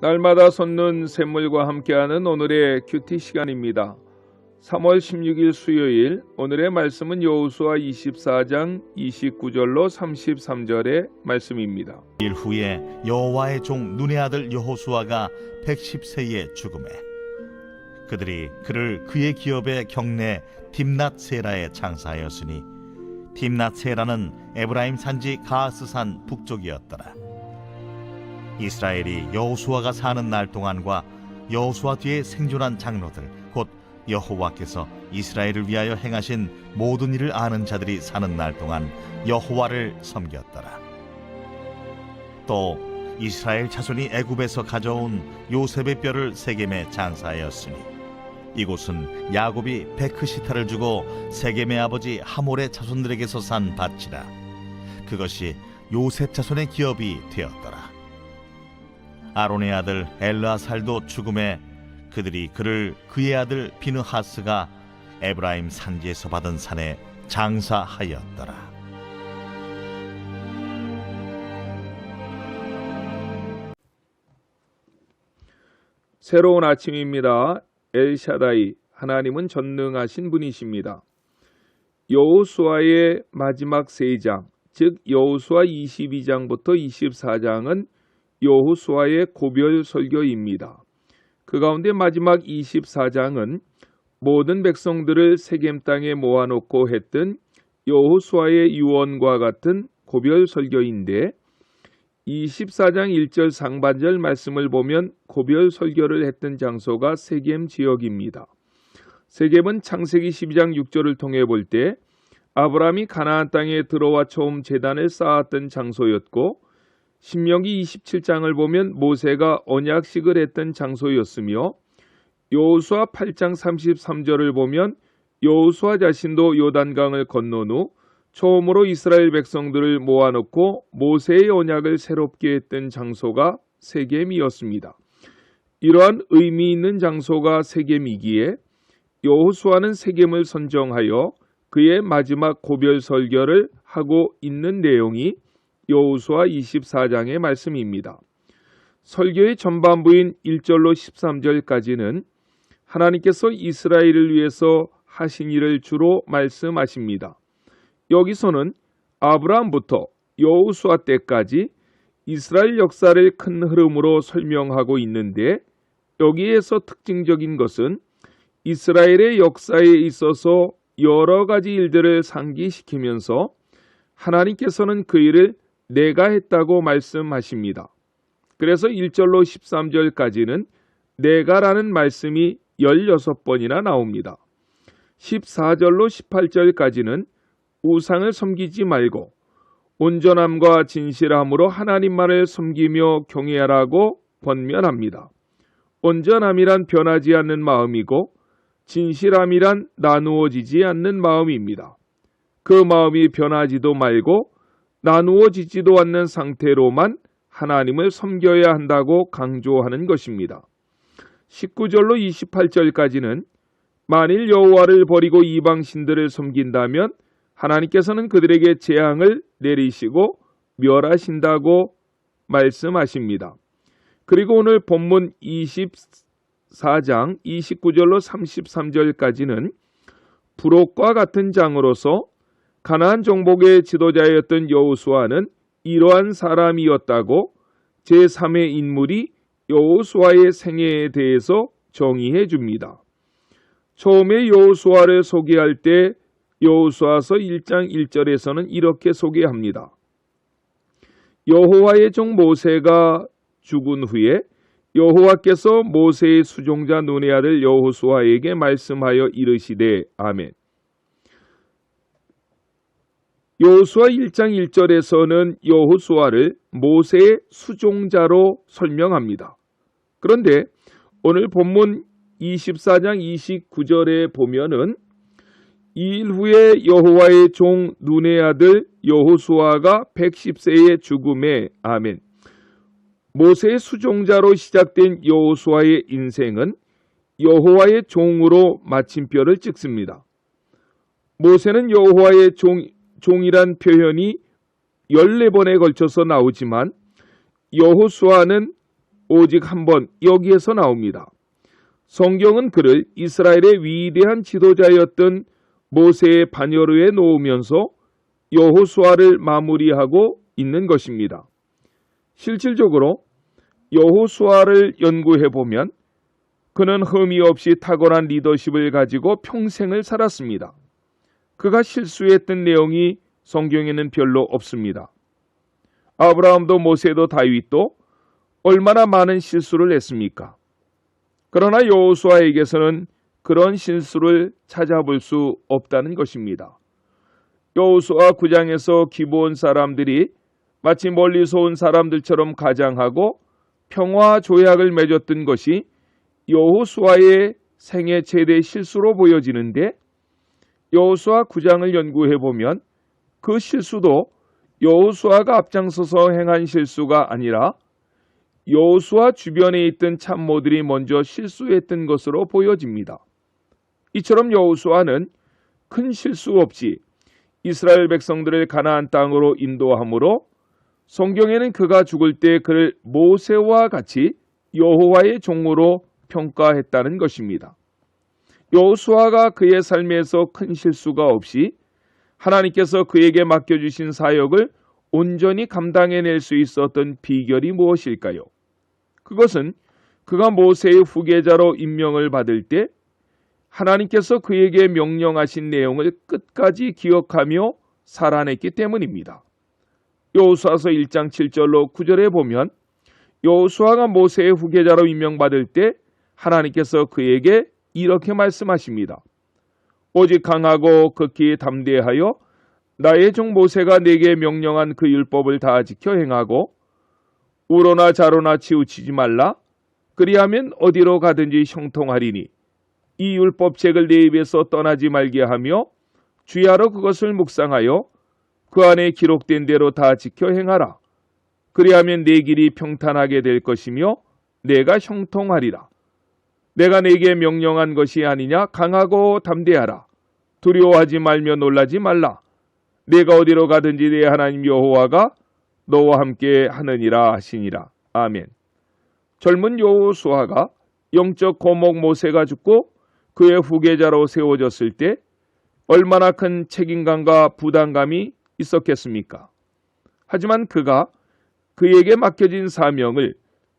날마다 솟는 샘물과 함께하는 오늘의 큐티 시간입니다. 3월 16일 수요일 오늘의 말씀은 여호수아 24장 29절로 33절의 말씀입니다. 일 후에 여호와의 종 눈의 아들 여호수아가 110세에 죽음에 그들이 그를 그의 기업의 경내 딥낫세라에 장사하였으니 딥낫세라는 에브라임 산지 가스산 북쪽이었더라. 이스라엘이 여호수아가 사는 날 동안과 여호수아 뒤에 생존한 장로들 곧 여호와께서 이스라엘을 위하여 행하신 모든 일을 아는 자들이 사는 날 동안 여호와를 섬겼더라. 또 이스라엘 자손이 애굽에서 가져온 요셉의 뼈를 세겜에 장사하였으니 이곳은 야곱이 베크시타를 주고 세겜의 아버지 하몰의 자손들에게서 산 밭이라. 그것이 요셉 자손의 기업이 되었더라. 아론의 아들 엘르아살도 죽음에 그들이 그를 그의 아들 비느하스가 에브라임 산지에서 받은 산에 장사하였더라. 새로운 아침입니다. 엘샤다이 하나님은 전능하신 분이십니다. 여호수아의 마지막 3장 즉 여호수아 22장부터 24장은 여호수아의 고별 설교입니다. 그 가운데 마지막 24장은 모든 백성들을 세겜 땅에 모아놓고 했던 여호수아의 유언과 같은 고별 설교인데 24장 1절 상반절 말씀을 보면 고별 설교를 했던 장소가 세겜 지역입니다. 세겜은 창세기 12장 6절을 통해 볼 때 아브라함이 가나안 땅에 들어와 처음 제단을 쌓았던 장소였고 신명기 27장을 보면 모세가 언약식을 했던 장소였으며 여호수아 8장 33절을 보면 여호수아 자신도 요단강을 건넌 후 처음으로 이스라엘 백성들을 모아놓고 모세의 언약을 새롭게 했던 장소가 세겜이었습니다. 이러한 의미 있는 장소가 세겜이기에 여호수아는 세겜을 선정하여 그의 마지막 고별 설교를 하고 있는 내용이 여호수아 24장의 말씀입니다. 설교의 전반부인 1절로 13절까지는 하나님께서 이스라엘을 위해서 하신 일을 주로 말씀하십니다. 여기서는 아브라함부터 여호수아 때까지 이스라엘 역사를 큰 흐름으로 설명하고 있는데 여기에서 특징적인 것은 이스라엘의 역사에 있어서 여러 가지 일들을 상기시키면서 하나님께서는 그 일을 내가 했다고 말씀하십니다. 그래서 1절로 13절까지는 내가라는 말씀이 16번이나 나옵니다. 14절로 18절까지는 우상을 섬기지 말고 온전함과 진실함으로 하나님만을 섬기며 경외하라고 권면합니다. 온전함이란 변하지 않는 마음이고 진실함이란 나누어지지 않는 마음입니다. 그 마음이 변하지도 말고 나누어지지도 않는 상태로만 하나님을 섬겨야 한다고 강조하는 것입니다. 19절로 28절까지는 만일 여호와를 버리고 이방 신들을 섬긴다면 하나님께서는 그들에게 재앙을 내리시고 멸하신다고 말씀하십니다. 그리고 오늘 본문 24장 29절로 33절까지는 부록과 같은 장으로서 가나안 정복의 지도자였던 여호수아는 이러한 사람이었다고 제3의 인물이 여호수아의 생애에 대해서 정의해 줍니다. 처음에 여호수아를 소개할 때 여호수아서 1장 1절에서는 이렇게 소개합니다. 여호와의 종 모세가 죽은 후에 여호와께서 모세의 수종자 눈의 아들 여호수아에게 말씀하여 이르시되 아멘. 여호수아 1장 1절에서는 여호수아를 모세의 수종자로 설명합니다. 그런데 오늘 본문 24장 29절에 보면은 이 일 후에 여호와의 종 눈의 아들 여호수아가 110세의 죽음에 아멘. 모세의 수종자로 시작된 여호수아의 인생은 여호와의 종으로 마침표를 찍습니다. 모세는 여호와의 종이란 표현이 14번에 걸쳐서 나오지만 여호수아는 오직 한 번 여기에서 나옵니다. 성경은 그를 이스라엘의 위대한 지도자였던 모세의 반열에 놓으면서 여호수아를 마무리하고 있는 것입니다. 실질적으로 여호수아를 연구해 보면 그는 흠이 없이 탁월한 리더십을 가지고 평생을 살았습니다. 그가 실수했던 내용이 성경에는 별로 없습니다. 아브라함도 모세도 다윗도 얼마나 많은 실수를 했습니까? 그러나 여호수아에게서는 그런 실수를 찾아볼 수 없다는 것입니다. 여호수아 9장에서 기브온 사람들이 마치 멀리서 온 사람들처럼 가장하고 평화 조약을 맺었던 것이 여호수아의 생애 최대 실수로 보여지는데, 여호수아 9장을 연구해 보면 그 실수도 여호수아가 앞장서서 행한 실수가 아니라 여호수아 주변에 있던 참모들이 먼저 실수했던 것으로 보여집니다. 이처럼 여호수아는 큰 실수 없이 이스라엘 백성들을 가나안 땅으로 인도함으로 성경에는 그가 죽을 때 그를 모세와 같이 여호와의 종으로 평가했다는 것입니다. 여호수아가 그의 삶에서 큰 실수가 없이 하나님께서 그에게 맡겨주신 사역을 온전히 감당해낼 수 있었던 비결이 무엇일까요? 그것은 그가 모세의 후계자로 임명을 받을 때 하나님께서 그에게 명령하신 내용을 끝까지 기억하며 살아냈기 때문입니다. 여호수아서 1장 7절로 9절에 보면 여호수아가 모세의 후계자로 임명받을 때 하나님께서 그에게 이렇게 말씀하십니다. 오직 강하고 극히 담대하여 나의 종 모세가 내게 명령한 그 율법을 다 지켜 행하고 우로나 좌로나 치우치지 말라. 그리하면 어디로 가든지 형통하리니 이 율법책을 내 입에서 떠나지 말게 하며 주야로 그것을 묵상하여 그 안에 기록된 대로 다 지켜 행하라. 그리하면 내 길이 평탄하게 될 것이며 내가 형통하리라. 내가 내게 명령한 것이 아니냐? 강하고 담대하라. 두려워하지 말며 놀라지 말라. 내가 어디로 가든지 내 하나님 여호와가 너와 함께 하느니라 하시니라. 아멘. 젊은 여호수아가 영적 고목 모세가 죽고 그의 후계자로 세워졌을 때 얼마나 큰 책임감과 부담감이 있었겠습니까? 하지만 그가 그에게 맡겨진 사명을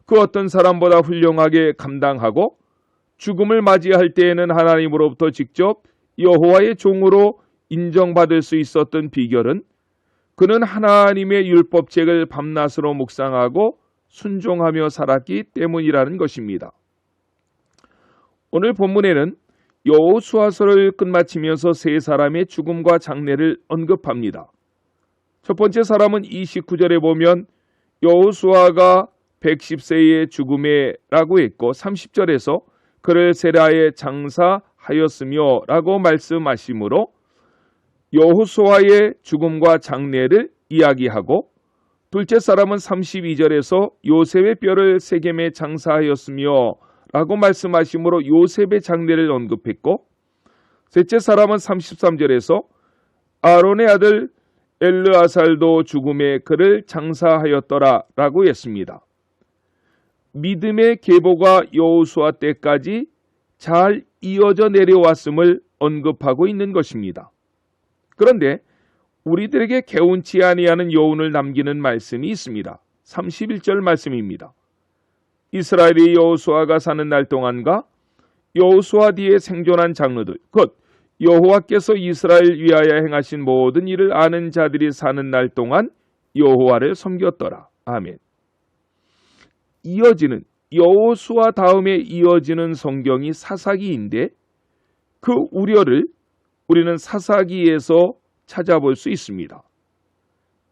그 어떤 사람보다 훌륭하게 감당하고 죽음을 맞이할 때에는 하나님으로부터 직접 여호와의 종으로 인정받을 수 있었던 비결은 그는 하나님의 율법책을 밤낮으로 묵상하고 순종하며 살았기 때문이라는 것입니다. 오늘 본문에는 여호수아서를 끝마치면서 세 사람의 죽음과 장례를 언급합니다. 첫 번째 사람은 29절에 보면 여호수아가 110세의 죽음에라고 했고 30절에서 그를 세라에 장사하였으며 라고 말씀하시므로 여호수아의 죽음과 장례를 이야기하고, 둘째 사람은 32절에서 요셉의 뼈를 세겜에 장사하였으며 라고 말씀하시므로 요셉의 장례를 언급했고, 셋째 사람은 33절에서 아론의 아들 엘르아살도 죽음에 그를 장사하였더라 라고 했습니다. 믿음의 계보가 여호수아 때까지 잘 이어져 내려왔음을 언급하고 있는 것입니다. 그런데 우리들에게 개운치 아니하는 여운을 남기는 말씀이 있습니다. 31절 말씀입니다. 이스라엘이 여호수아가 사는 날 동안과 여호수아 뒤에 생존한 장로들, 곧 여호와께서 이스라엘 위하여 행하신 모든 일을 아는 자들이 사는 날 동안 여호와를 섬겼더라. 아멘. 이어지는 여호수아 다음에 이어지는 성경이 사사기인데 그 우려를 우리는 사사기에서 찾아볼 수 있습니다.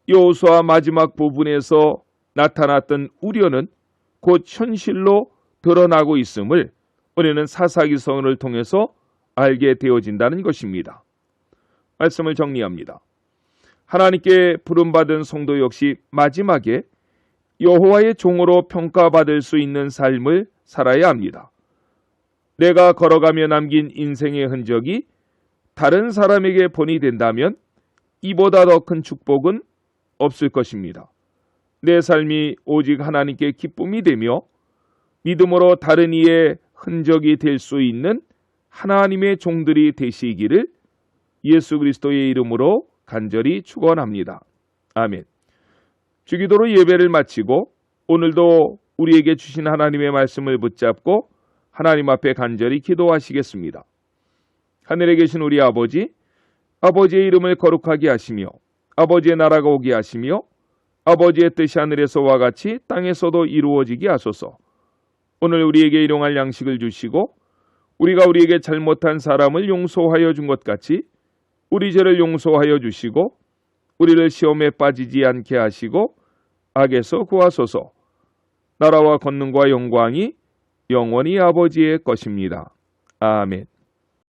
여호수아 마지막 부분에서 나타났던 우려는 곧 현실로 드러나고 있음을 우리는 사사기서를 통해서 알게 되어진다는 것입니다. 말씀을 정리합니다. 하나님께 부름받은 성도 역시 마지막에 여호와의 종으로 평가받을 수 있는 삶을 살아야 합니다. 내가 걸어가며 남긴 인생의 흔적이 다른 사람에게 본이 된다면 이보다 더 큰 축복은 없을 것입니다. 내 삶이 오직 하나님께 기쁨이 되며 믿음으로 다른 이의 흔적이 될 수 있는 하나님의 종들이 되시기를 예수 그리스도의 이름으로 간절히 축원합니다. 아멘. 주기도로 예배를 마치고 오늘도 우리에게 주신 하나님의 말씀을 붙잡고 하나님 앞에 간절히 기도하시겠습니다. 하늘에 계신 우리 아버지, 아버지의 이름을 거룩하게 하시며 아버지의 나라가 오게 하시며 아버지의 뜻이 하늘에서와 같이 땅에서도 이루어지게 하소서. 오늘 우리에게 일용할 양식을 주시고 우리가 우리에게 잘못한 사람을 용서하여 준 것 같이 우리 죄를 용서하여 주시고 우리를 시험에 빠지지 않게 하시고 악에서 구하소서. 나라와 권능과 영광이 영원히 아버지의 것입니다. 아멘.